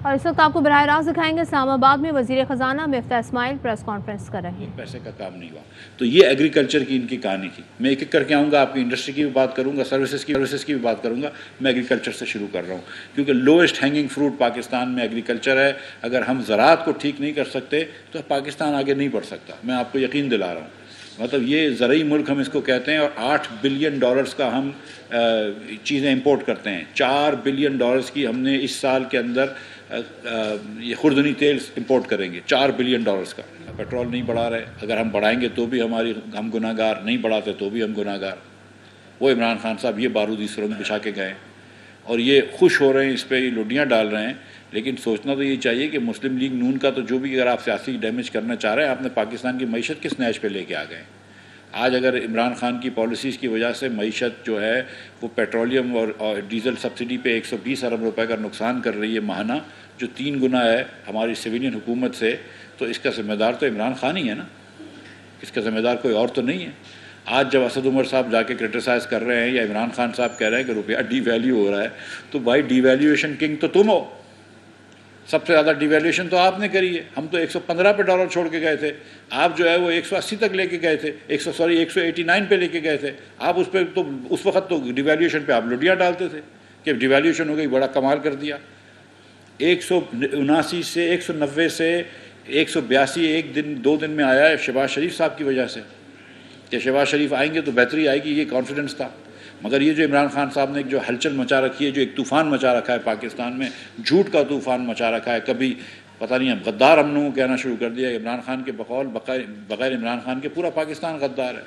اور اس وقت آپ کو براہ راست دکھائیں گے اسلام آباد میں وزیر خزانہ مفتاح اسماعیل پریس کانفرنس کر رہے ہیں. پیسے کا کام نہیں ہوا. تو یہ ایگریکلچر کی ان کی کہانی تھی. میں ایک ایک کر کے آؤں گا, آپ کی انڈسٹری کی بھی بات کروں گا, سروسز کی بھی بات کروں گا. میں ایگریکلچر سے شروع کر رہا ہوں کیونکہ لوئسٹ ہینگنگ فروٹ پاکستان میں ایگریکلچر ہے. اگر ہم زراعت کو ٹھیک نہیں کر سکتے تو پاکستان آگے نہیں بڑھ سکتا. میں آپ کو یقین دلا رہا ہوں. مطلب یہ زرعی ملک ہم اس کو کہتے ہیں, اور $8 بلین کا ہم چیزیں امپورٹ کرتے ہیں. $4 بلین کی ہم نے اس سال کے اندر یہ خوردنی تیل امپورٹ کریں گے. $4 بلین کا. پیٹرول نہیں بڑھا رہے, اگر ہم بڑھائیں گے تو بھی ہم گناہ گار, نہیں بڑھاتے تو بھی ہم گناہ گار. وہ عمران خان صاحب یہ بارودی سرنگ بچھا کے گئے اور یہ خوش ہو رہے ہیں, اس پہ یہ لڈیاں ڈال رہے ہیں. لیکن سوچنا تو یہ چاہیے کہ مسلم لیگ نون کا تو جو بھی اگر آپ سیاسی ڈیمیج کرنا چاہ رہے ہیں, آپ نے پاکستان کی معیشت کس نیش پہ لے کے آ گئے. آج اگر عمران خان کی پالیسیز کی وجہ سے معیشت جو ہے وہ پیٹرولیم اور ڈیزل سبسڈی پہ $120 ارب کا نقصان کر رہی ہے ماہانہ, جو 3 گنا ہے ہماری سویلین حکومت سے, تو اس کا ذمہ دار تو عمران خان ہی ہے نا. اس کا ذمہ دار کوئی اور تو نہیں ہے. آج جب اسد عمر صاحب جا کے کرٹیسائز کر رہے ہیں یا عمران خان صاحب کہہ رہے ہیں کہ روپیہ ڈی ویلیو ہو رہا ہے, تو بھائی ڈی ویلیویشن کنگ تو تم ہو. سب سے زیادہ ڈی ویلیویشن تو آپ نے کری ہے. ہم تو 115 پہ ڈالر چھوڑ کے گئے تھے, آپ جو ہے وہ 180 تک لے کے گئے تھے, 189 پہ لے کے گئے تھے. آپ اس پہ تو اس وقت تو ڈی ویلیویشن پہ آپ لڈیاں ڈالتے تھے کہ ڈی ویلیویشن ہو گئی, بڑا کمال کر دیا. 179 سے 190 سے 182 ایک دن 2 دن میں آیا ہے شہباز شریف صاحب کی وجہ سے, کہ شہباز شریف آئیں گے تو بہتری آئے گی, یہ کانفیڈنس تھا. مگر یہ جو عمران خان صاحب نے جو ہلچل مچا رکھی ہے, جو ایک طوفان مچا رکھا ہے پاکستان میں, جھوٹ کا طوفان مچا رکھا ہے. کبھی پتہ نہیں غدار ہم لوگوں کو کہنا شروع کر دیا. عمران خان کے بقول بغیر عمران خان کے پورا پاکستان غدار ہے.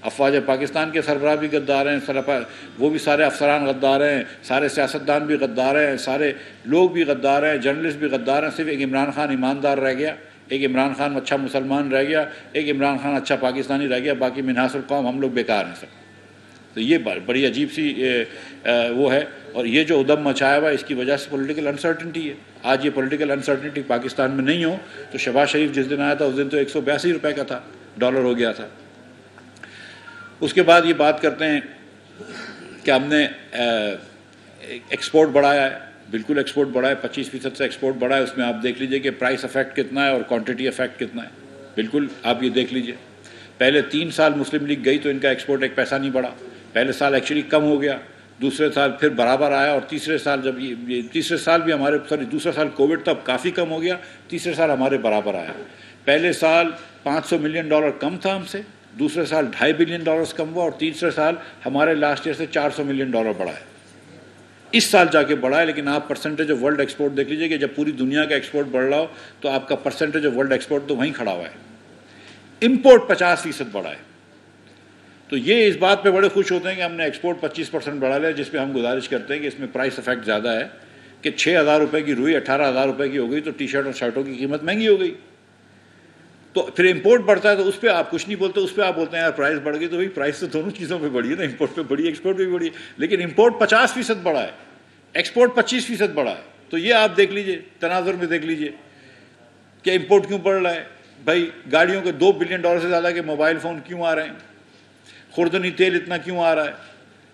افواج پاکستان کے سربراہ بھی غدار ہیں, وہ بھی سارے افسران غدار ہیں, سارے سیاستدان بھی غدار ہیں, سارے لوگ بھی غدار ہیں, جرنلسٹ بھی غدار ہیں. صرف ایک عمران خان ایماندار رہ گیا, ایک عمران خان اچھا مسلمان رہ گیا, ایک عمران خان اچھا پاکستانی رہ گیا. باقی منحاس القوم ہم لوگ بیکار ہیں سب. تو یہ بڑی عجیب سی وہ ہے. اور یہ جو ادم مچایا ہوا ہے, اس کی وجہ سے پولیٹیکل انسرٹنٹی ہے. آج یہ پولیٹیکل انسرٹنٹی پاکستان میں نہیں ہو تو شہباز شریف جس دن آیا تھا اس دن تو $182 کا تھا, ڈالر ہو گیا تھا. اس کے بعد یہ بات کرتے ہیں کہ ہم نے ایکسپورٹ بڑھایا ہے. بالکل ایکسپورٹ بڑھا ہے, 25% سے ایکسپورٹ بڑھا ہے. اس میں آپ دیکھ لیجئے کہ پرائس افیکٹ کتنا ہے اور کوانٹٹی افیکٹ کتنا ہے. بالکل آپ یہ دیکھ لیجئے. پہلے 3 سال مسلم لیگ گئی تو ان کا ایکسپورٹ ایک پیسہ نہیں بڑھا. پہلے سال ایکچولی کم ہو گیا, دوسرے سال پھر برابر آیا, اور تیسرے سال جب یہ تیسرے سال بھی ہمارے دوسرا سال کووڈ تب کافی کم ہو گیا, تیسرے سال ہمارے برابر آیا. پہلے سال $500 ملین کم تھا ہم سے, دوسرے سال $2.5 بلین کم ہوا, اور تیسرے سال ہمارے لاسٹ ایئر سے $400 ملین بڑھا ہے. اس سال جا کے بڑھا ہے. لیکن آپ پرسنٹیج آف ورلڈ ایکسپورٹ دیکھ لیجئے کہ جب پوری دنیا کا ایکسپورٹ بڑھ رہا ہو تو آپ کا پرسنٹیج آف ورلڈ ایکسپورٹ تو وہیں کھڑا ہوا ہے. امپورٹ 50% بڑھا ہے. تو یہ اس بات پہ بڑے خوش ہوتے ہیں کہ ہم نے ایکسپورٹ 25% بڑھا لیا, جس پہ ہم گزارش کرتے ہیں کہ اس میں پرائس افیکٹ زیادہ ہے کہ $6,000 کی روئی $18,000 کی ہو گئی, تو ٹی شرٹ اور شرٹوں کی قیمت مہنگی ہو گئی. تو پھر امپورٹ بڑھتا ہے تو اس پہ آپ کچھ نہیں بولتے, اس پہ آپ بولتے ہیں یار پرائس بڑھ گئی. تو بھائی پرائس تو دونوں چیزوں پہ بڑھی ہے نا, امپورٹ پہ بڑھی ہے, ایکسپورٹ پہ بھی بڑھی ہے. لیکن امپورٹ 50% بڑھا ہے, ایکسپورٹ 25% بڑھا ہے. تو یہ آپ دیکھ لیجئے, تناظر میں دیکھ لیجئے کہ امپورٹ کیوں بڑھ رہا ہے. بھائی گاڑیوں کے $2 بلین سے زیادہ کے موبائل فون کیوں آ رہے ہیں, خوردنی تیل اتنا کیوں آ رہا ہے,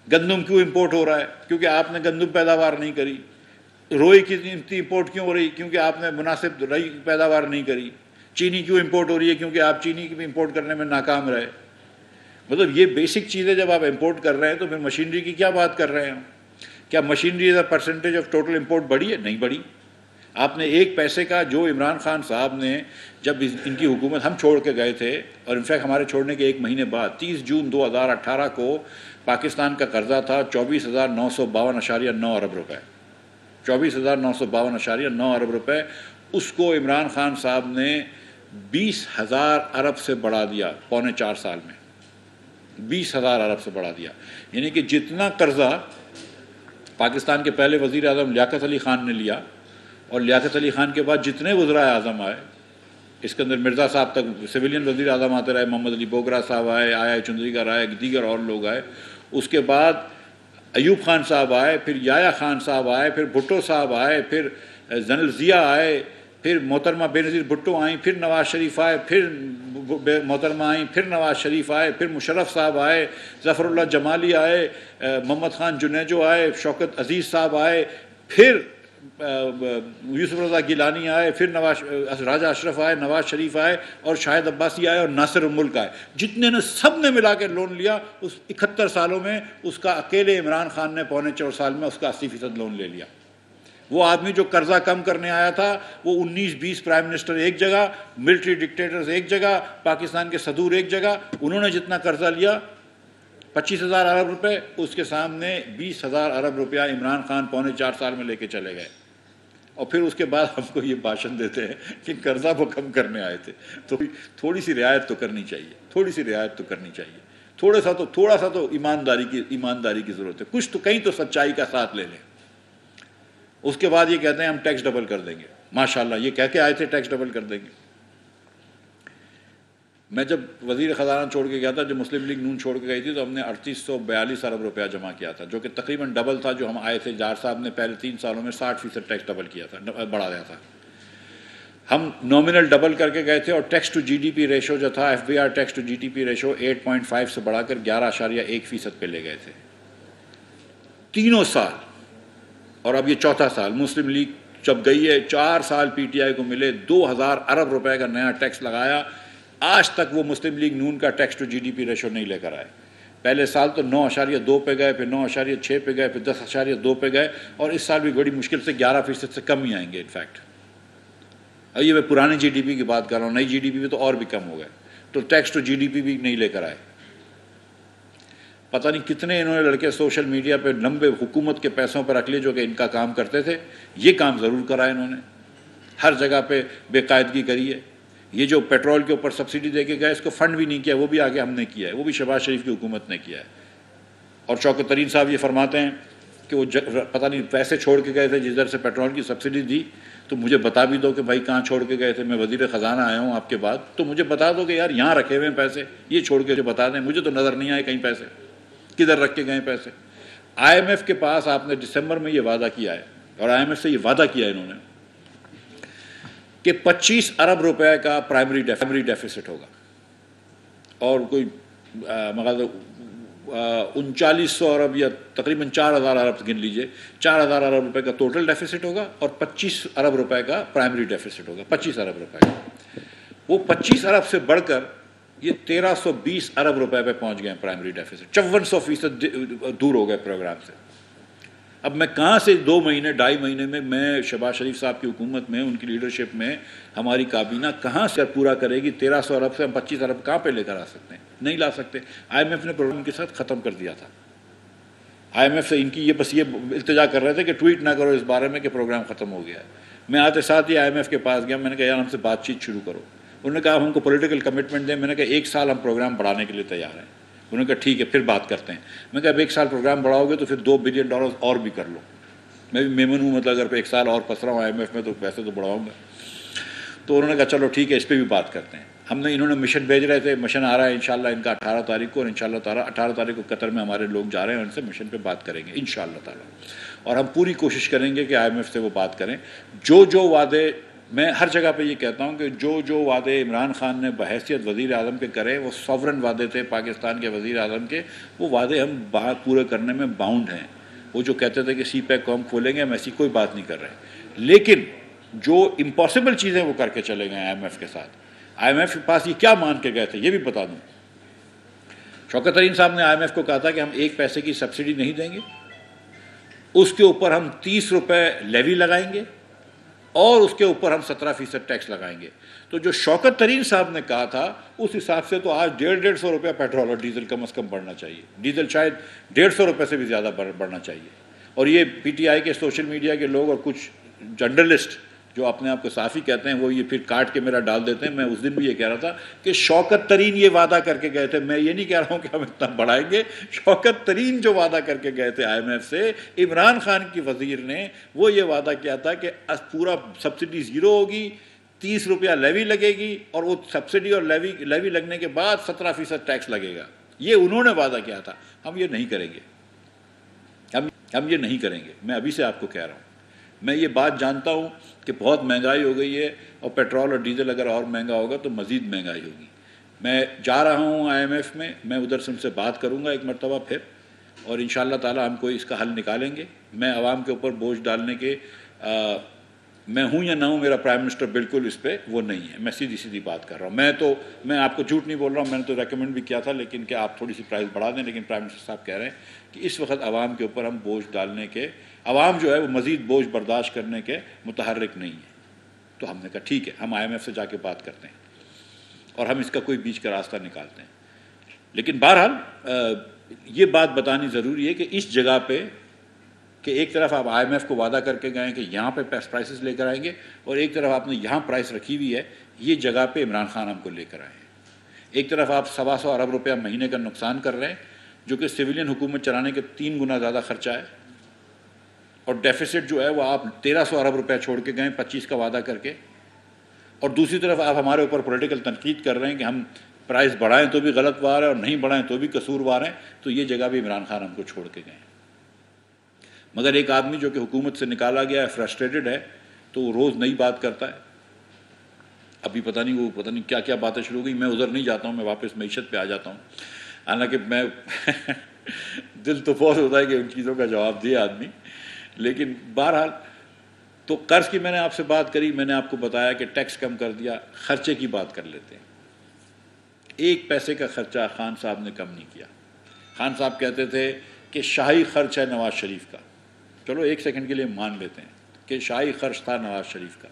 گندم کیوں امپورٹ ہو رہا ہے کیونکہ آپ نے گندم پیداوار نہیں کری. روئی کی امپورٹ کیوں ہو رہی, کیونکہ آپ نے مناسب روئی پیداوار نہیں کری. چینی کیوں امپورٹ ہو رہی ہے, کیونکہ آپ چینی کی بھی امپورٹ کرنے میں ناکام رہے. مطلب یہ بیسک چیزیں جب آپ امپورٹ کر رہے ہیں تو پھر مشینری کی کیا بات کر رہے ہیں. کیا machinery as a percentage of total import بڑھی ہے؟ نہیں بڑھی. آپ نے 1 پیسے کا جو عمران خان صاحب نے جب ان کی حکومت ہم چھوڑ کے گئے تھے, اور انفیکٹ ہمارے چھوڑنے کے 1 مہینے بعد 30 جون 2018 کو پاکستان کا قرضہ تھا $24,952.9 ارب, 24,952.9 ارب. اس کو عمران خان صاحب نے 20,000 ارب سے بڑھا دیا پونے 4 سال میں. 20,000 ارب سے بڑھا دیا. یعنی کہ جتنا قرضہ پاکستان کے پہلے وزیر اعظم لیاقت علی خان نے لیا, اور لیاقت علی خان کے بعد جتنے وزرائے اعظم آئے, اس کے اندر مرزا صاحب تک سویلین وزیر اعظم آتے رہے, محمد علی بوگرا صاحب آئے, آیا چندریکر آئے, دیگر اور لوگ آئے. اس کے بعد ایوب خان صاحب آئے, پھر یایا خان صاحب آئے, پھر بھٹو صاحب آئے, پھر زنل ضیاء آئے, پھر محترمہ بینظیر بھٹو آئیں, پھر نواز شریف آئے, پھر محترمہ آئیں, پھر نواز شریف آئے, پھر مشرف صاحب آئے, ظفر اللہ جمالی آئے, محمد خان جنیجو آئے, شوکت عزیز صاحب آئے, پھر یوسف رضا گیلانی آئے، پھر راجہ اشرف آئے، نواز شریف آئے اور شاہد عباسی آئے اور ناصر الملک آئے، جتنے نے سب نے ملا کے لون لیا، اس 71 سالوں میں اس کا اکیلے عمران خان نے 4.25 سال میں اس کا 80% لون لے لیا۔ وہ آدمی جو قرضہ کم کرنے آیا تھا، وہ 19-20 پرائم منسٹر ایک جگہ، ملٹری ڈکٹیٹرز ایک جگہ، پاکستان کے صدور ایک جگہ، انہوں نے جتنا قرضہ لیا 25,000 ارب روپے، اس کے سامنے 20,000 ارب روپیہ عمران خان 4.25 سال میں لے کے چلے گئے، اور پھر اس کے بعد ہم کو یہ بھاشن دیتے ہیں کہ قرضہ وہ کم کرنے آئے تھے۔ تو تھوڑی سی رعایت تو کرنی چاہیے، تھوڑی سی رعایت تو کرنی چاہیے، تھوڑا سا تو ایمانداری کی ضرورت ہے، کچھ تو کہیں تو سچائی کا ساتھ لے لیں۔ اس کے بعد یہ کہتے ہیں ہم ٹیکس ڈبل کر دیں گے، ماشاءاللہ یہ کہہ کے آئے تھے ٹیکس ڈبل کر دیں گے۔ میں جب وزیر خزانہ چھوڑ کے گیا تھا، جب مسلم لیگ نون چھوڑ کے گئی تھی، تو ہم نے 3842 ارب روپیہ جمع کیا تھا، جو کہ تقریباً ڈبل تھا جو ہم آئے تھے۔ جار صاحب نے پہلے 3 سالوں میں 60% ٹیکس ڈبل کیا تھا، بڑھا دیا تھا۔ ہم نومنل ڈبل کر کے گئے تھے، اور ٹیکس ٹو جی ڈی پی ریشو جو تھا، F B R tax to جی ڈی پی ریشو 8.5 سے بڑھا کر 11.1% پہ لے گئے تھے تینوں سال۔ اور اب یہ چوتھا سال مسلم لیگ جب گئی ہے، 4 سال پی ٹی آئی کو ملے، 2000 ارب روپے کا نیا ٹیکس لگایا، آج تک وہ مسلم لیگ نون کا ٹیکس ٹو جی ڈی پی ریشو نہیں لے کر آئے۔ پہلے سال تو 9.2 پہ گئے، پھر 9.6 پہ گئے، پھر 10.2 پہ گئے، اور اس سال بھی بڑی مشکل سے 11% سے کم ہی آئیں گے انفیکٹ۔ اب یہ میں پرانی جی ڈی پی کی بات کر رہا ہوں، نئی جی ڈی پی میں تو اور بھی کم ہو گئے، تو ٹیکس ٹو جی ڈی پی بھی نہیں لے کر آئے۔ پتہ نہیں کتنے انہوں نے لڑکے سوشل میڈیا پہ لمبے حکومت کے پیسوں پر رکھ لیے جو کہ ان کا کام کرتے تھے، یہ کام ضرور کرا انہوں نے، ہر جگہ پہ بے قاعدگی کری ہے۔ یہ جو پیٹرول کے اوپر سبسڈی دے کے گئے، اس کو فنڈ بھی نہیں کیا، وہ بھی آگے ہم نے کیا ہے، وہ بھی شہباز شریف کی حکومت نے کیا ہے۔ اور شوکت ترین صاحب یہ فرماتے ہیں کہ وہ پتہ نہیں پیسے چھوڑ کے گئے تھے، جدھر سے پیٹرول کی سبسڈی دی، تو مجھے بتا بھی دو کہ بھائی کہاں چھوڑ کے گئے تھے، میں وزیر خزانہ آیا ہوں آپ کے بعد، تو مجھے بتا دو کہ یار یہاں رکھے ہوئے ہیں پیسے، یہ چھوڑ کے جو بتا دیں، مجھے تو نظر نہیں آئے کہیں پیسے کدھر رکھ کے گئے پیسے۔ آئی ایم ایف کے پاس آپ نے دسمبر میں یہ وعدہ کیا ہے، اور آئی ایم ایف سے یہ وعدہ کیا ہے انہوں نے کہ 25 ارب روپے کا پرائمری ڈیفیسٹ ہوگا، اور کوئی مگر 3900 ارب یا تقریباً 4000 ارب گن لیجئے، 4000 ارب روپے کا ٹوٹل ڈیفیسٹ ہوگا، اور 25 ارب روپے کا پرائمری ڈیفیسٹ ہوگا، 25 ارب روپے کا۔ وہ 25 ارب سے بڑھ کر یہ 1320 ارب روپے پہ پہنچ گئے پرائمری ڈیفیسٹ، 54% دور ہو گئے پروگرام سے۔ اب میں کہاں سے 2 مہینے 2.5 مہینے میں شہباز شریف صاحب کی حکومت میں، ان کی لیڈرشپ میں ہماری کابینہ کہاں سے پورا کرے گی؟ 1300 ارب سے ہم 25 ارب کہاں پہ لے کر آ سکتے ہیں؟ نہیں لا سکتے۔ آئی ایم ایف نے پروگرام کے ساتھ ختم کر دیا تھا۔ آئی ایم ایف سے ان کی یہ بس یہ التجا کر رہے تھے کہ ٹویٹ نہ کرو اس بارے میں کہ پروگرام ختم ہو گیا ہے۔ میں آتے ساتھ ہی آئی ایم ایف کے پاس گیا، میں نے کہا یار ہم سے بات چیت شروع کرو۔ انہوں نے کہا ہم کو پولیٹیکل کمٹمنٹ دیں۔ میں نے کہا 1 سال ہم پروگرام بڑھانے کے لیے تیار ہیں۔ انہوں نے کہا ٹھیک ہے پھر بات کرتے ہیں۔ میں نے کہا اب 1 سال پروگرام بڑھاؤ گے تو پھر $2 بلین اور بھی کر لو۔ میں بھی میمن ہوں، مطلب اگر 1 سال اور پس رہا ہوں آئی ایم ایف میں تو پیسے تو بڑھاؤں گا۔ تو انہوں نے کہا چلو ٹھیک ہے اس پہ بھی بات کرتے ہیں۔ انہوں نے مشن بھیج رہے تھے، مشن آ رہا ہے انشاءاللہ ان کا 18 تاریخ کو، اور انشاءاللہ تعالی 18 تاریخ کو قطر میں ہمارے لوگ جا رہے ہیں، ان سے مشن پہ بات کریں گے انشاءاللہ تعالی، اور ہم پوری کوشش کریں گے کہ آئی ایم ایف سے وہ بات کریں۔ جو وعدے میں ہر جگہ پہ یہ کہتا ہوں کہ جو وعدے عمران خان نے بحیثیت وزیر اعظم کے کرے وہ سوورن وعدے تھے پاکستان کے وزیر اعظم کے، وہ وعدے ہم پورے کرنے میں باؤنڈ ہیں۔ وہ جو کہتے تھے کہ سی پیک کو ہم کھولیں گے، ہم ایسی کوئی بات نہیں کر رہے، لیکن جو امپاسبل چیزیں وہ کر کے چلے گئے آئی ایم ایف کے ساتھ۔ آئی ایم ایف کے پاس یہ کیا مان کے گئے تھے یہ بھی بتا دوں۔ شوکت ترین صاحب نے آئی ایم ایف کو کہا تھا کہ ہم 1 پیسے کی سبسڈی نہیں دیں گے، اس کے اوپر ہم 30 روپے لیوی لگائیں گے، اور اس کے اوپر ہم 17% ٹیکس لگائیں گے۔ تو جو شوکت ترین صاحب نے کہا تھا اس حساب سے تو آج 150 روپیہ پیٹرول اور ڈیزل کم از کم بڑھنا چاہیے، ڈیزل شاید 150 روپے سے بھی زیادہ بڑھنا چاہیے۔ اور یہ پی ٹی آئی کے سوشل میڈیا کے لوگ اور کچھ جرنلسٹ جو اپنے آپ کو صحافی کہتے ہیں وہ یہ پھر کاٹ کے میرا ڈال دیتے ہیں۔ میں اس دن بھی یہ کہہ رہا تھا کہ شوکت ترین یہ وعدہ کر کے گئے تھے، میں یہ نہیں کہہ رہا ہوں کہ ہم اتنا بڑھائیں گے، شوکت ترین جو وعدہ کر کے گئے تھے آئی ایم ایف سے، عمران خان کی وزیر نے وہ یہ وعدہ کیا تھا کہ پورا سبسڈی 0 ہوگی، 30 روپیہ لیوی لگے گی، اور وہ سبسڈی اور لیوی لگنے کے بعد 17% ٹیکس لگے گا۔ یہ انہوں نے وعدہ کیا تھا۔ ہم یہ نہیں کریں گے، ہم یہ نہیں کریں گے۔ میں ابھی سے آپ کو کہہ رہا ہوں، میں یہ بات جانتا ہوں کہ بہت مہنگائی ہو گئی ہے، اور پیٹرول اور ڈیزل اگر اور مہنگا ہوگا تو مزید مہنگائی ہوگی۔ میں جا رہا ہوں آئی ایم ایف میں ادھر سے ان سے بات کروں گا ایک مرتبہ پھر، اور انشاءاللہ تعالی ہم کوئی اس کا حل نکالیں گے۔ میں عوام کے اوپر بوجھ ڈالنے کے میں ہوں یا نہ ہوں، میرا پرائم منسٹر بالکل اس پہ وہ نہیں ہے. میں سیدھی سیدھی بات کر رہا ہوں. میں آپ کو جھوٹ نہیں بول رہا ہوں. میں نے تو ریکمینڈ بھی کیا تھا لیکن کہ آپ تھوڑی سی پرائز بڑھا دیں، لیکن پرائم منسٹر صاحب کہہ رہے ہیں کہ اس وقت عوام کے اوپر ہم بوجھ ڈالنے کے، عوام جو ہے وہ مزید بوجھ برداشت کرنے کے متحرک نہیں ہے. تو ہم نے کہا ٹھیک ہے، ہم IMF سے جا کے بات کرتے ہیں اور ہم اس کا کوئی بیچ کا راستہ نکالتے ہیں. لیکن بہرحال یہ بات بتانی ضروری ہے کہ اس جگہ پہ کہ ایک طرف آپ IMF کو وعدہ کر کے گئے کہ یہاں پہ پرائسز لے کر آئیں گے، اور ایک طرف آپ نے یہاں پرائس رکھی ہوئی ہے، یہ جگہ پہ عمران خان ہم کو لے کر آئے ہیں. ایک طرف آپ 125 ارب روپیہ مہینے کا نقصان کر رہے ہیں، جو کہ سویلین حکومت چلانے کے 3 گنا زیادہ خرچہ ہے، اور ڈیفیسٹ جو ہے وہ آپ 1300 ارب روپیہ چھوڑ کے گئے 25 کا وعدہ کر کے. اور دوسری طرف آپ ہمارے اوپر پولیٹیکل تنقید کر رہے ہیں کہ ہم پرائز بڑھائیں تو بھی غلط وار ہے اور نہیں بڑھائیں تو بھی قصوروار ہیں. تو یہ جگہ بھی عمران خان ہم کو چھوڑ کے گئے. مگر ایک آدمی جو کہ حکومت سے نکالا گیا ہے، فرسٹریٹڈ ہے، تو وہ روز نئی بات کرتا ہے. ابھی پتہ نہیں کیا کیا باتیں شروع ہو گئی. میں ادھر نہیں جاتا ہوں، میں واپس معیشت پہ آ جاتا ہوں. حالانکہ میں دل تو بہت ہوتا ہے کہ ان چیزوں کا جواب دے آدمی. لیکن بہرحال تو قرض کی میں نے آپ سے بات کری، میں نے آپ کو بتایا کہ ٹیکس کم کر دیا. خرچے کی بات کر لیتے ہیں. 1 پیسے کا خرچہ خان صاحب نے کم نہیں کیا. خان صاحب کہتے تھے کہ شاہی خرچ ہے نواز شریف کا. چلو 1 سیکنڈ کے لیے مان لیتے ہیں کہ شاہی خرچ تھا نواز شریف کا،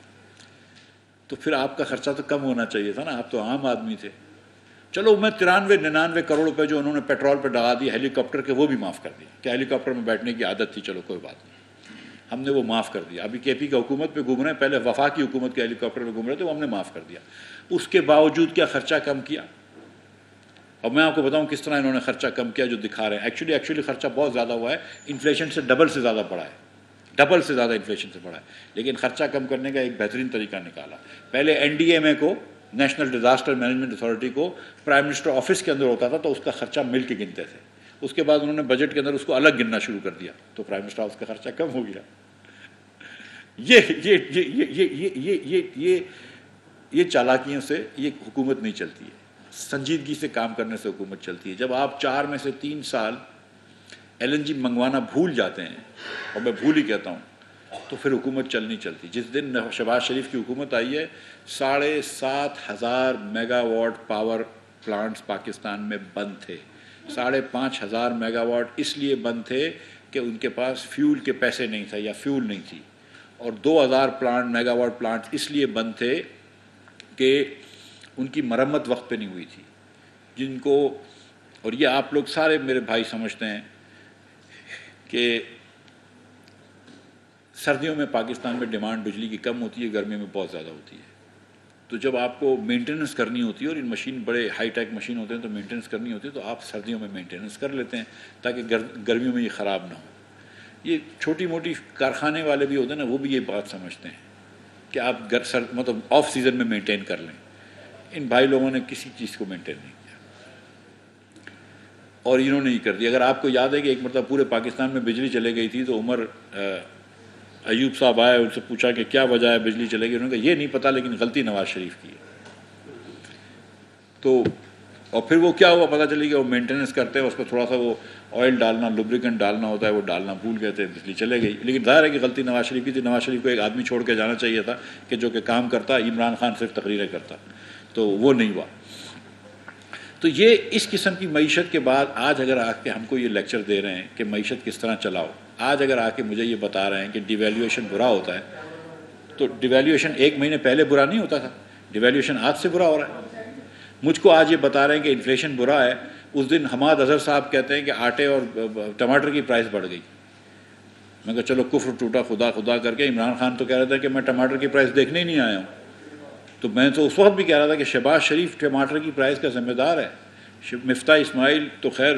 تو پھر آپ کا خرچہ تو کم ہونا چاہیے تھا نا. آپ تو عام آدمی تھے. چلو میں 93-99 کروڑ روپے جو انہوں نے پیٹرول پہ ڈگا دی ہیلی کاپٹر کے، وہ بھی معاف کر دیا کہ ہیلی کاپٹر میں بیٹھنے کی عادت تھی. چلو کوئی بات نہیں، ہم نے وہ معاف کر دیا. ابھی KP کا حکومت پہ گھوم رہے ہیں، پہلے وفاقی حکومت کے ہیلی کاپٹر پہ گھوم رہے تھے، وہ ہم نے معاف کر دیا. اس کے باوجود کیا خرچہ کم کیا؟ اور میں آپ کو بتاؤں کس طرح انہوں نے خرچہ کم کیا جو دکھا رہے ہیں. ایکچولی خرچہ بہت زیادہ ہوا ہے، انفلیشن سے ڈبل سے زیادہ بڑھا ہے، ڈبل سے زیادہ انفلیشن سے بڑھا ہے. لیکن خرچہ کم کرنے کا ایک بہترین طریقہ نکالا. پہلے NDMA کو، نیشنل ڈیزاسٹر مینجمنٹ اتھارٹی کو، پرائم منسٹر آفس کے اندر ہوتا تھا تو اس کا خرچہ مل کے گنتے تھے. اس کے بعد انہوں نے بجٹ کے اندر اس کو الگ گننا شروع کر دیا تو پرائم منسٹر آفس کا خرچہ کم ہو گیا. یہ چالاکیوں سے یہ حکومت نہیں چلتی ہے. سنجیدگی سے کام کرنے سے حکومت چلتی ہے. جب آپ 4 میں سے 3 سال LNG منگوانا بھول جاتے ہیں، اور میں بھول ہی کہتا ہوں، تو پھر حکومت چلنی چلتی. جس دن شہباز شریف کی حکومت آئی ہے، 7,500 mega what power plants Pakistan میں بند تھے. 5,500 میگا واٹ اس لیے بند تھے کہ ان کے پاس فیول کے پیسے نہیں تھے یا فیول نہیں تھی. اور 2,000 میگا واٹ پلانٹس اس لیے بند تھے کہ ان کی مرمت وقت پہ نہیں ہوئی تھی. جن کو، اور یہ آپ لوگ سارے میرے بھائی سمجھتے ہیں کہ سردیوں میں پاکستان میں ڈیمانڈ بجلی کی کم ہوتی ہے، گرمی میں بہت زیادہ ہوتی ہے. تو جب آپ کو مینٹیننس کرنی ہوتی ہے، اور ان مشین بڑے ہائی ٹیک مشین ہوتے ہیں تو مینٹیننس کرنی ہوتی ہے، تو آپ سردیوں میں مینٹیننس کر لیتے ہیں تاکہ گرمیوں میں یہ خراب نہ ہو. یہ چھوٹی موٹی کارخانے والے بھی ہوتے ہیں نا، وہ بھی یہ بات سمجھتے ہیں کہ آپ مطلب آف سیزن میں مینٹین کر لیں. ان بھائی لوگوں نے کسی چیز کو مینٹین نہیں کیا، اور انہوں نے ہی کر دیا. اگر آپ کو یاد ہے کہ ایک مرتبہ پورے پاکستان میں بجلی چلے گئی تھی تو عمر ایوب صاحب آئے، ان سے پوچھا کہ کیا وجہ ہے بجلی چلے گئی. انہوں نے کہا یہ نہیں پتہ، لیکن غلطی نواز شریف کی ہے. تو اور پھر وہ کیا ہوا پتہ چلی کہ وہ مینٹیننس کرتے ہیں، اس کو تھوڑا سا وہ آئل ڈالنا، لوبریکنٹ ڈالنا ہوتا ہے، وہ ڈالنا بھول گئے تھے، بجلی چلے گئی. لیکن ظاہر ہے کہ غلطی نواز شریف کی تھی. نواز شریف کو ایک آدمی چھوڑ کے جانا چاہیے تھا کہ جو کہ کام کرتا. عمران خان صرف تقریریں کرتا، تو وہ نہیں ہوا. تو یہ اس قسم کی معیشت کے بعد آج اگر آ کے ہم کو یہ لیکچر دے رہے ہیں کہ معیشت کس طرح چلاؤ، آج اگر آ کے مجھے یہ بتا رہے ہیں کہ ڈیویلیویشن برا ہوتا ہے، تو ڈیویلیویشن 1 مہینے پہلے برا نہیں ہوتا تھا، ڈیویلیویشن آج سے برا ہو رہا ہے. مجھ کو آج یہ بتا رہے ہیں کہ انفلیشن برا ہے. اس دن حماد اظہر صاحب کہتے ہیں کہ آٹے اور ٹماٹر کی پرائس بڑھ گئی. میں کہا چلو کفر ٹوٹا خدا کر کے. عمران خان تو کہہ رہا تھا کہ میں ٹماٹر کی پرائس دیکھنے ہی نہیں آیا ہوں. تو میں تو اس وقت بھی کہہ رہا تھا کہ شہباز شریف ٹماٹر کی پرائس کا ذمہ دار ہے. مفتاح اسماعیل تو خیر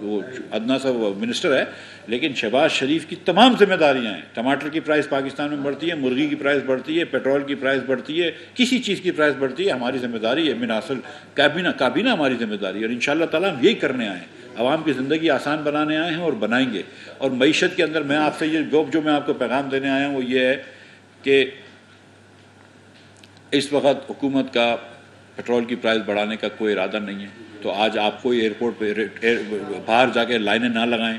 وہ ادنا سا منسٹر ہے، لیکن شہباز شریف کی تمام ذمہ داریاں ہیں. ٹماٹر کی پرائس پاکستان میں بڑھتی ہے، مرغی کی پرائس بڑھتی ہے، پیٹرول کی پرائس بڑھتی ہے، کسی چیز کی پرائس بڑھتی ہے. ہماری ذمہ داری ہے، من اصل کابینہ ہماری ذمہ داری ہے. اور انشاءاللہ تعالیٰ ہم یہی کرنے آئے ہیں، عوام کی زندگی آسان بنانے آئے ہیں اور بنائیں گے. اور معیشت کے اندر میں آپ سے یہ جو میں آپ کو پیغام دینے آیا ہوں وہ یہ ہے کہ اس وقت حکومت کا پیٹرول کی پرائس بڑھانے کا کوئی ارادہ نہیں ہے. تو آج آپ کوئی ایئرپورٹ پہ باہر جا کے لائنیں نہ لگائیں.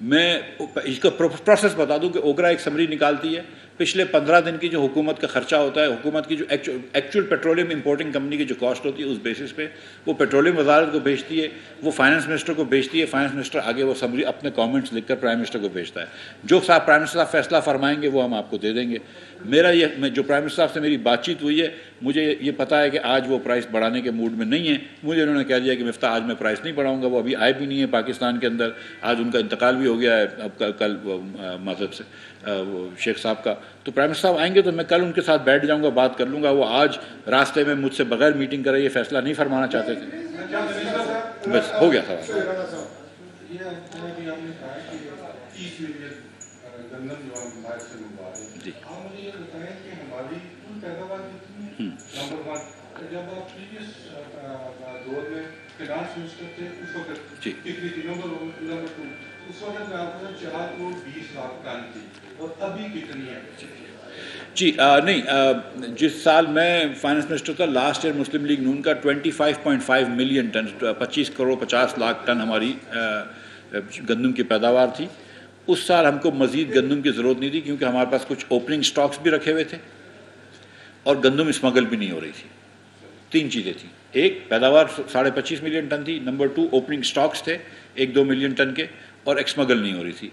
میں اس کا پروسیس بتا دوں کہ اوگرا ایک سمری نکالتی ہے، پچھلے 15 دن کی جو حکومت کا خرچہ ہوتا ہے، حکومت کی جو ایکچوئل پیٹرولیم امپورٹنگ کمپنی کی جو کاسٹ ہوتی ہے اس بیسس پہ وہ پیٹرولیم وزارت کو بھیجتی ہے، وہ فائنانس منسٹر کو بھیجتی ہے، فائنانس منسٹر آگے وہ سمری اپنے کامنٹس لکھ کر پرائم منسٹر کو بھیجتا ہے. جو صاحب پرائم منسٹر صاحب فیصلہ فرمائیں گے وہ ہم آپ کو دے دیں گے. میرا یہ جو پرائم منسٹر صاحب سے میری بات چیت ہوئی ہے، مجھے یہ پتا ہے کہ آج وہ پرائس بڑھانے کے موڈ میں نہیں ہیں. مجھے انہوں نے کہہ دیا کہ مفتاح آج میں پرائس نہیں بڑھاؤں گا. وہ ابھی آئے بھی نہیں ہیں پاکستان کے اندر، آج ان کا انتقال بھی ہو گیا ہے اب کل مذہب سے شیخ صاحب کا. تو پرائم منسٹر صاحب آئیں گے تو میں کل ان کے ساتھ بیٹھ جاؤں گا، بات کر لوں گا. وہ آج راستے میں مجھ سے بغیر میٹنگ کرے یہ فیصلہ نہیں فرمانا چاہتے تھے. بس ہو گیا سوال. جی جب آپ پریویس دور میں فائنانس منسٹر تھے اس وقت نمبر 2 اس وقت میں آپ کو 4 کروڑ 20 لاکھ ٹن تھی اور ابھی کتنی ہے؟ جی نہیں، جس سال میں فائنانس منسٹر تھا لاسٹ ایئر مسلم لیگ نون کا 25.5 million ton 25 crore 50 lakh ton ہماری گندم کی پیداوار تھی. اس سال ہم کو مزید گندم کی ضرورت نہیں تھی کیونکہ ہمارے پاس کچھ اوپننگ سٹاکس بھی رکھے ہوئے تھے اور گندم اسمگل بھی نہیں ہو رہی تھی. 3 چیزیں تھیں، ایک پیداوار 25.5 ملین ٹن تھی، نمبر 2 اوپننگ سٹاکس تھے 1-2 ملین ٹن کے، اور ایکسمگل نہیں ہو رہی تھی.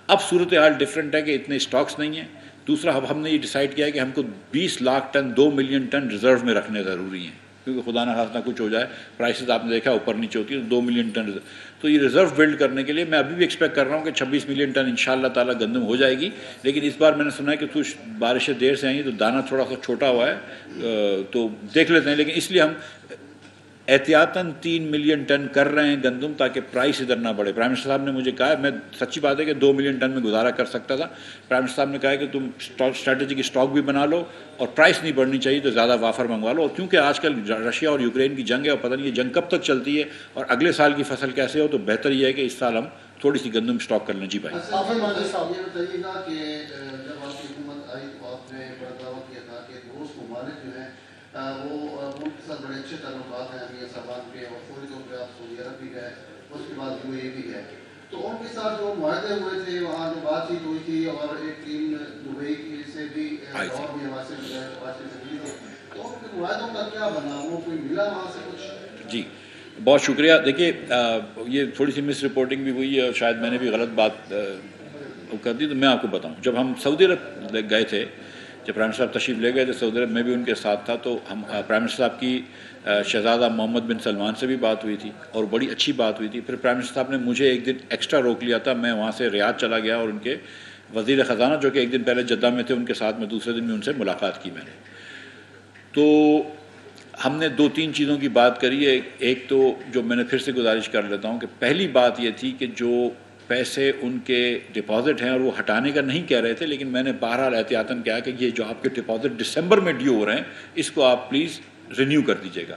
اب صورتحال ڈفرینٹ ہے کہ اتنے سٹاکس نہیں ہیں. دوسرا اب ہم نے یہ ڈیسائیڈ کیا ہے کہ ہم کو 20 lakh ton 2 million ton reserve میں رکھنے ضروری ہیں کیونکہ خدا نہ خواستہ کچھ ہو جائے، پرائسز آپ نے دیکھا اوپر نیچے ہوتی ہے، 2 ملین ٹن. تو یہ ریزرو بلڈ کرنے کے لیے میں ابھی بھی ایکسپیکٹ کر رہا ہوں کہ 26 ملین ٹن انشاءاللہ تعالیٰ گندم ہو جائے گی. لیکن اس بار میں نے سنا ہے کہ کچھ بارشیں دیر سے آئیں تو دانہ تھوڑا سا چھوٹا ہوا ہے، تو دیکھ لیتے ہیں. لیکن اس لیے ہم احتیاطاً 3 ملین ٹن کر رہے ہیں گندم تاکہ پرائس ادھر نہ بڑھے. پرائم منسٹر صاحب نے مجھے کہا ہے، میں سچی بات ہے کہ 2 ملین ٹن میں گزارا کر سکتا تھا. پرائم منسٹر صاحب نے کہا ہے کہ تم اسٹریٹجک اسٹاک بھی بنا لو اور پرائس نہیں بڑھنی چاہیے تو زیادہ وافر منگوا لو. اور کیونکہ آج کل رشیا اور یوکرین کی جنگ ہے اور پتہ نہیں یہ جنگ کب تک چلتی ہے اور اگلے سال کی فصل کیسے ہو، تو بہتر یہ ہے کہ اس سال ہم تھوڑی سی گندم اسٹاک کر لیں. جی بھائی یہ بتائیے گا کہ جب آپ کی حکومت آئی تو آپ نے بڑا دعویٰ کیا تھا کہ دوست ممالک جو ہیں وہ ملک کے ساتھ بڑے اچھے تعلقات ہیں امیر صاحبان کے، اور فوری طور پہ آپ سعودی عرب بھی گئے، اس کے بعد UAE بھی گئے. تو ان کے ساتھ جو معاہدے ہوئے تھے وہاں جو بات چیت ہوئی تھی، اور ایک ٹیم دبئی کی سے بھی اور بھی ہمارے سے ملی تھی، تو ان کے معاہدوں کا کیا بنا؟ وہ کوئی ملا وہاں سے کچھ؟ جی بہت شکریہ. دیکھیے یہ تھوڑی سی مس رپورٹنگ بھی ہوئی ہے اور شاید میں نے بھی غلط بات کر دی. تو میں آپ کو بتاؤں، جب ہم سعودی عرب گئے تھے، جب پرائم منسٹر صاحب تشریف لے گئے تھے سعودی عرب، میں بھی ان کے ساتھ تھا، تو ہم پرائم منسٹر صاحب کی شہزادہ محمد بن سلمان سے بھی بات ہوئی تھی اور بڑی اچھی بات ہوئی تھی. پھر پرائم منسٹر صاحب نے مجھے ایک دن ایکسٹرا روک لیا تھا، میں وہاں سے ریاض چلا گیا اور ان کے وزیر خزانہ جو کہ ایک دن پہلے جدہ میں تھے ان کے ساتھ میں دوسرے دن بھی ان سے ملاقات کی میں نے. تو ہم نے 2-3 چیزوں کی بات کری ہے. ایک تو جو میں نے پھر سے گزارش کر لیتا ہوں کہ پہلی بات یہ تھی کہ جو پیسے ان کے ڈپازٹ ہیں اور وہ ہٹانے کا نہیں کہہ رہے تھے، لیکن میں نے بہرحال احتیاطاً کہا کہ یہ جو آپ کے ڈپازٹ دسمبر میں ڈیو ہو رہے ہیں اس کو آپ پلیز رینیو کر دیجیے گا.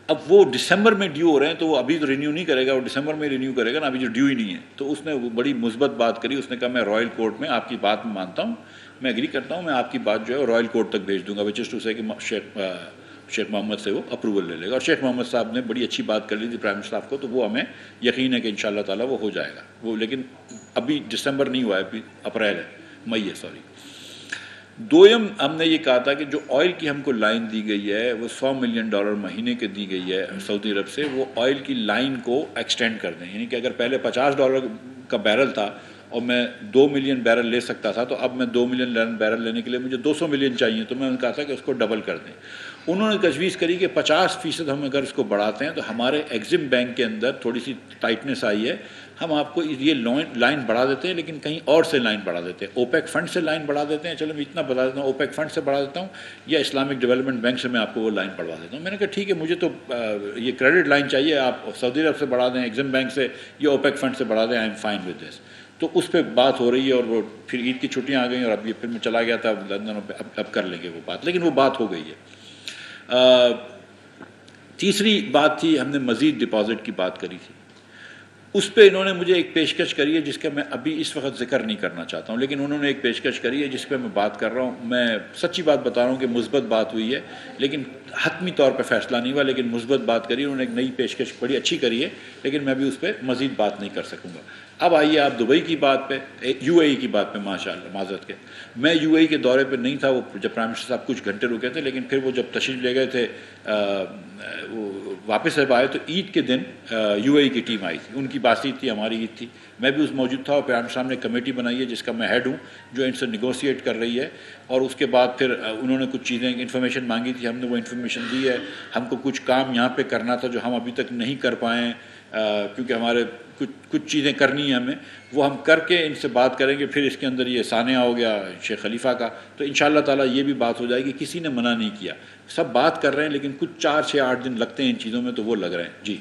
اب وہ دسمبر میں ڈیو ہو رہے ہیں تو وہ ابھی تو رینیو نہیں کرے گا، وہ دسمبر میں رینیو کرے گا نا، ابھی جو ڈیو ہی نہیں ہے. تو اس نے وہ بڑی مثبت بات کری. اس نے کہا میں رائل کورٹ میں آپ کی بات میں مانتا ہوں، میں ایگری کرتا ہوں، میں آپ کی بات جو ہے رائل کورٹ تک بھیج دوں گا، وچ از ٹو سے کہ شیخ محمد سے وہ اپروول لے لے گا. اور شیخ محمد صاحب نے بڑی اچھی بات کر لی تھی پرائم منسٹر صاحب کو، تو وہ ہمیں یقین ہے کہ انشاءاللہ تعالیٰ وہ ہو جائے گا. وہ لیکن ابھی دسمبر نہیں ہوا ہے، ابھی اپریل ہے، مئی ہے سوری. دویم ہم نے یہ کہا تھا کہ جو آئل کی ہم کو لائن دی گئی ہے وہ $100 ملین مہینے کے دی گئی ہے سعودی عرب سے، وہ آئل کی لائن کو ایکسٹینڈ کر دیں. یعنی کہ اگر پہلے $50 کا بیرل تھا اور میں 2 ملین بیرل لے سکتا تھا، تو اب میں 2 ملین بیرل لینے کے لیے مجھے 200 ملین چاہیے. تو میں نے کہا تھا کہ اس کو ڈبل کر دیں. انہوں نے تجویز کری کہ 50% ہم اگر اس کو بڑھاتے ہیں تو ہمارے ایگزم بینک کے اندر تھوڑی سی ٹائٹنس آئی ہے، ہم آپ کو یہ لائن بڑھا دیتے ہیں لیکن کہیں اور سے لائن بڑھا دیتے ہیں. اوپیک فنڈ سے لائن بڑھا دیتے ہیں. چلو میں اتنا بتا دیتا ہوں، اوپیک فنڈ سے بڑھا دیتا ہوں یا اسلامک ڈیولپمنٹ بینک سے میں آپ کو وہ لائن بڑھوا دیتا ہوں. میں نے کہا ٹھیک ہے، مجھے تو یہ کریڈٹ لائن چاہیے، آپ سعودی عرب سے بڑھا دیں، ایگزم بینک سے یا اوپیک فنڈ سے بڑھا دیں، I am fine with this. تو اس پہ بات ہو رہی ہے اور وہ پھر عید کی چھٹیاں آ گئیں اور اب یہ پھر میں چلا گیا تھا لندن پہ، اب کر لیں گے وہ بات، لیکن وہ بات ہو گئی ہے. تیسری بات تھی، ہم نے مزید ڈپازٹ کی بات کری تھی. اس پہ انہوں نے مجھے ایک پیشکش کری ہے جس کا میں ابھی اس وقت ذکر نہیں کرنا چاہتا ہوں، لیکن انہوں نے ایک پیشکش کری ہے جس پہ میں بات کر رہا ہوں. میں سچی بات بتا رہا ہوں کہ مثبت بات ہوئی ہے، لیکن حتمی طور پہ فیصلہ نہیں ہوا، لیکن مثبت بات کری. انہوں نے ایک نئی پیشکش بڑی اچھی کری ہے، لیکن میں ابھی اس پہ مزید بات نہیں کر سکوں گا. اب آئیے آپ دبئی کی بات پہ، یو اے ای کی بات پہ، ماشاءاللہ معذرت کے میں یو اے ای کے دورے پہ نہیں تھا، وہ جب پرائم منسٹر صاحب کچھ گھنٹے رکے تھے، لیکن پھر وہ جب تشریف لے گئے تھے وہ واپس جب آئے تو عید کے دن یو اے ای کی ٹیم آئی تھی، ان کی بات چیت تھی، ہماری عید تھی، میں بھی اس موجود تھا، اور پرائم منسٹر صاحب نے کمیٹی بنائی ہے جس کا میں ہیڈ ہوں، جو ان سے نیگوسیٹ کر رہی ہے، اور اس کے بعد پھر انہوں نے کچھ چیزیں انفارمیشن مانگی تھی، ہم نے وہ انفارمیشن دی ہے، ہم کو کچھ کام یہاں پہ کرنا تھا جو ہم ابھی تک نہیں کر پائے کیونکہ ہمارے کچھ چیزیں کرنی ہیں ہمیں، وہ ہم کر کے ان سے بات کریں گے، پھر اس کے اندر یہ ثانیہ ہو گیا شیخ خلیفہ کا، تو انشاءاللہ تعالیٰ یہ بھی بات ہو جائے گی، کسی نے منع نہیں کیا، سب بات کر رہے ہیں، لیکن کچھ 4 6 8 دن لگتے ہیں ان چیزوں میں، تو وہ لگ رہے ہیں جی۔